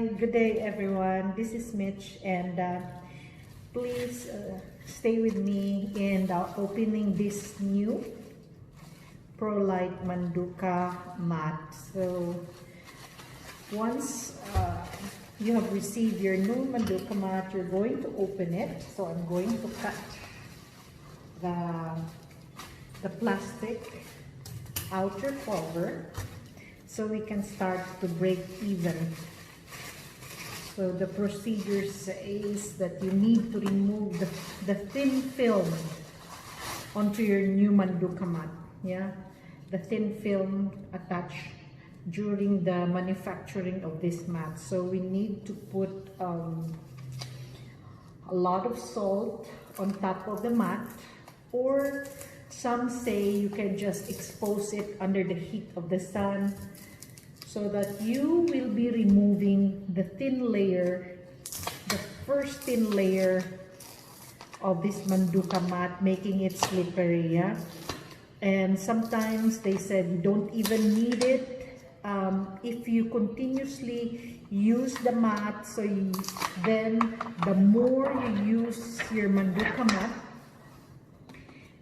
good day everyone. This is Mitch, and please stay with me in opening this new Pro-Light Manduka Mat. So once you have received your new Manduka Mat, you're going to open it. So I'm going to cut the plastic outer cover so we can start to break even. So the procedure says that you need to remove the thin film onto your new Manduka Mat. Yeah, the thin film attached during the manufacturing of this mat. So we need to put a lot of salt on top of the mat, or some say you can just expose it under the heat of the sun, so that you will be removing the thin layer, the first thin layer of this Manduka Mat, making it slippery. Yeah, and sometimes they said you don't even need it if you continuously use the mat. So then the more you use your Manduka Mat,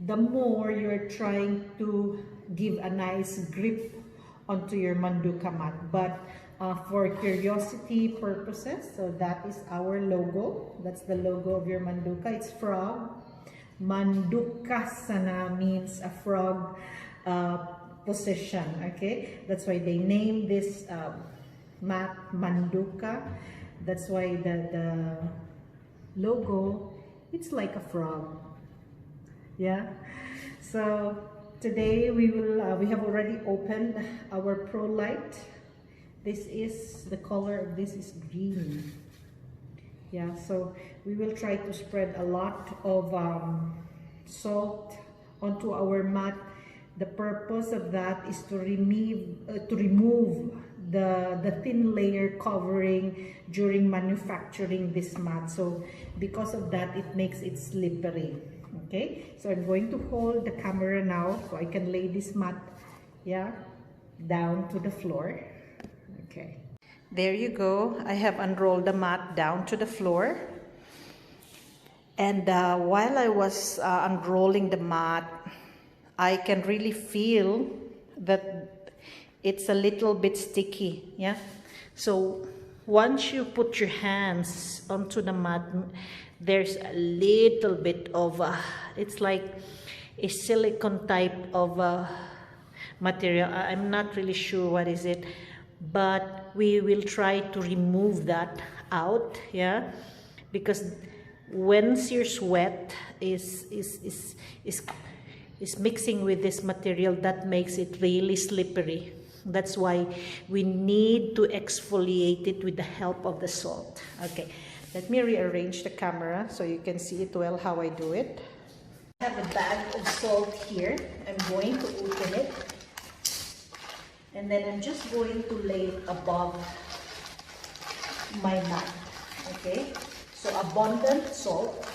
the more you're trying to give a nice grip onto your Manduka Mat. But for curiosity purposes, so that is our logo. That's the logo of your Manduka. It's frog. Manduka sana means a frog position. Okay, that's why they named this mat Manduka. That's why the logo, it's like a frog. Yeah, so today we have already opened our Pro-Light. This is the color of this is green. Yeah, so we will try to spread a lot of salt onto our mat. The purpose of that is to remove the thin layer covering during manufacturing this mat. So because of that, it makes it slippery. Okay, so I'm going to hold the camera now so I can lay this mat, yeah, down to the floor. Okay, there you go. I have unrolled the mat down to the floor, and while I was unrolling the mat, I can really feel that it's a little bit sticky. Yeah, so once you put your hands onto the mat, there's a little bit of it's like a silicone type of material. I'm not really sure what is it, but we will try to remove that out. Yeah, because once your sweat is mixing with this material, that makes it really slippery. That's why we need to exfoliate it with the help of the salt. Okay, let me rearrange the camera so you can see it well how I do it. I have a bag of salt here. I'm going to open it, and then I'm just going to lay it above my mat. Okay, so abundant salt.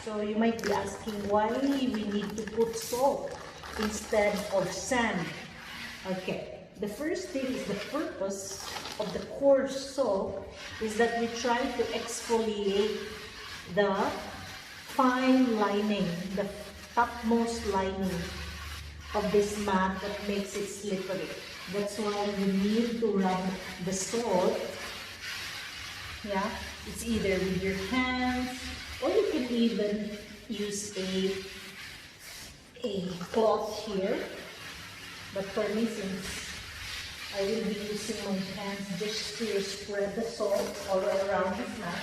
So you might be asking why we need to put salt instead of sand. Okay, the first thing is the purpose of the coarse salt is that we try to exfoliate the fine lining, the topmost lining of this mat that makes it slippery. That's why you need to rub the salt. Yeah, it's either with your hands, or you can even use a cloth here. But for me, since I will be using my hands just to spread the salt all around this mat,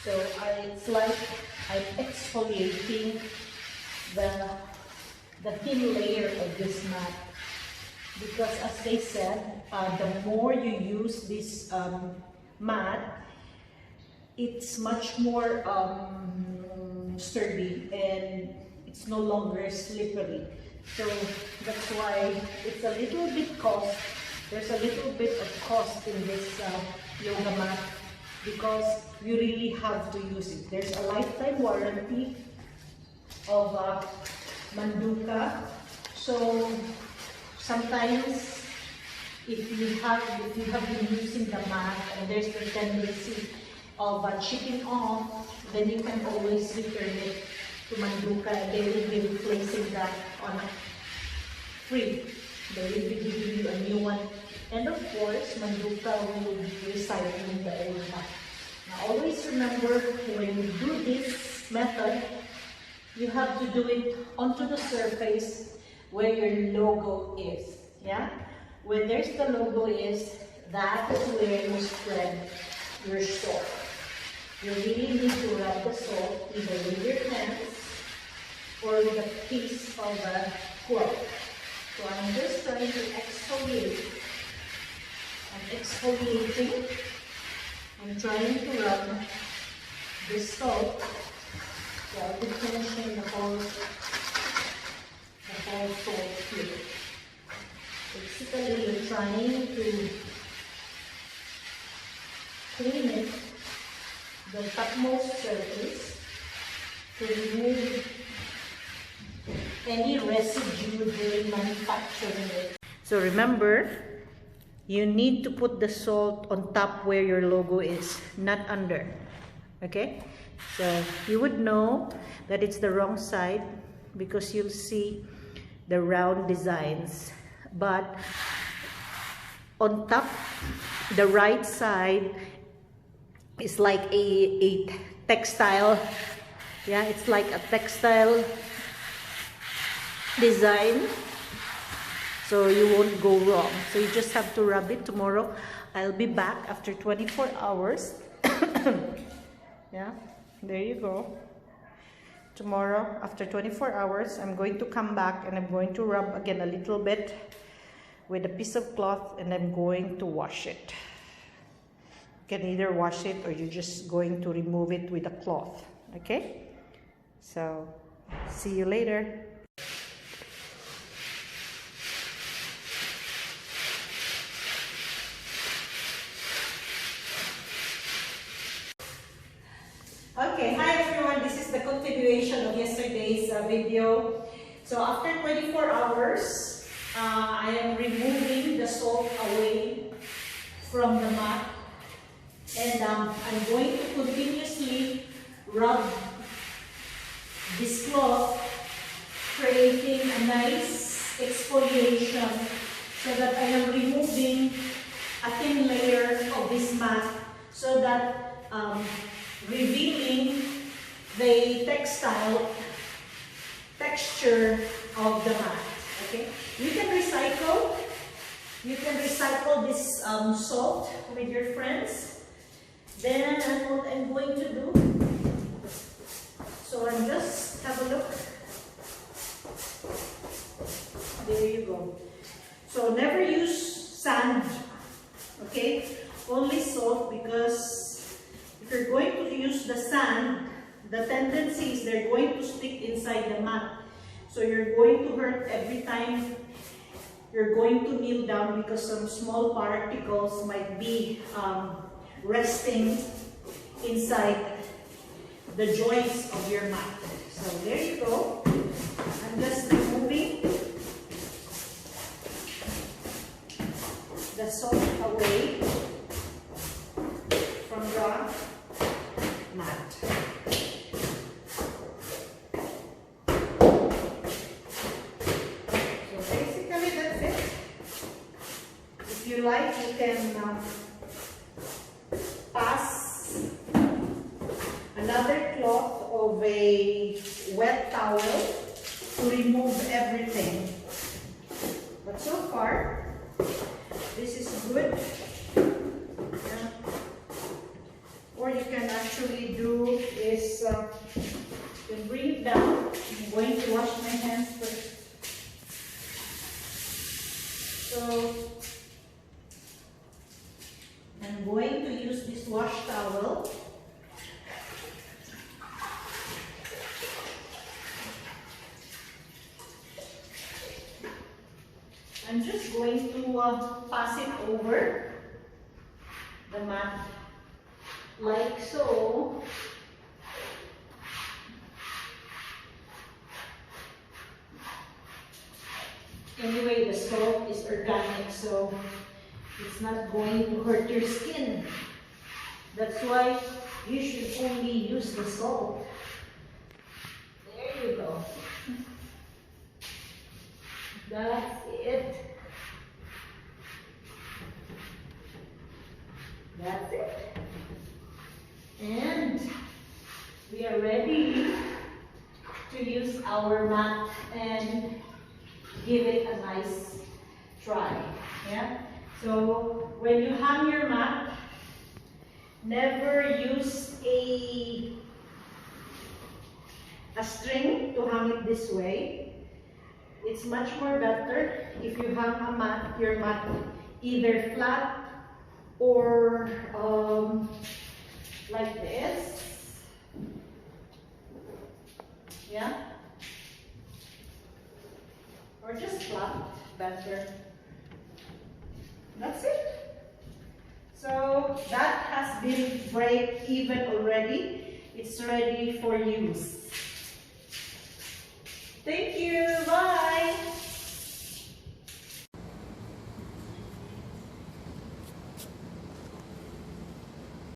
so it's like I'm exfoliating the thin layer of this mat. Because as they said, the more you use this mat, it's much more sturdy and it's no longer slippery. So that's why it's a little bit cost. There's a little bit of cost in this yoga mat, because you really have to use it. There's a lifetime warranty of Manduka. So sometimes if you have been using the mat and there's the tendency of chipping off, then you can always return it to Manduka. They will be replacing that on free. They will be giving you a new one. And of course, Manduka will be recycling the old mat. Now always remember, when you do this method, you have to do it onto the surface where your logo is. Yeah? Where there's the logo is, that is where you spread your salt. You really need to rub the salt either with your hands or with a piece of the cloth. So I'm just trying to exfoliate. I'm exfoliating. I'm trying to rub the salt. So I'll be finishing the whole salt here. Basically, you're trying to clean it, the topmost surface, to remove any residue during manufacturing it. So remember, you need to put the salt on top where your logo is, not under. Okay? So you would know that it's the wrong side because you'll see the round designs. But on top, the right side is like a textile. Yeah, it's like a textile design. So you won't go wrong. So you just have to rub it. Tomorrow, I'll be back after 24 hours. Yeah, there you go. Tomorrow, after 24 hours, I'm going to come back and I'm going to rub again a little bit with a piece of cloth and I'm going to wash it. You can either wash it or you're just going to remove it with a cloth. Okay? So, see you later. Okay, hi everyone. This is the continuation of yesterday's video. So after 24 hours, I am removing the salt away from the mat, and I'm going to continuously rub this cloth, creating a nice exfoliation so that I am removing a thin layer of this mat so that revealing the textile texture of the mat. Okay, you can recycle. You can recycle this salt with your friends. Then what I'm going to do. So I'm just have a look. There you go. So never use sand. Okay, only salt, because if you're going to use the sand, the tendency is they're going to stick inside the mat. So you're going to hurt every time you're going to kneel down because some small particles might be resting inside the joints of your mat. So there you go. I'm just removing the salt away from the mat. If you like, you can pass another cloth of a wet towel to remove everything. But so far, this is good. Yeah. Or you can actually do is you can bring it down. I'm going to wash my hands first. So I'm going to use this wash towel. I'm just going to pass it over the mat like so. Anyway, the salt is organic, so It's not going to hurt your skin. That's why you should only use the salt. There you go. That's it. That's it. And we are ready to use our mat and give it a nice try. Yeah? So when you hang your mat, never use a string to hang it this way. It's much more better if you hang a mat, your mat either flat or like this. Yeah? Or just flat, better. That's it. So that has been break even already. It's ready for use.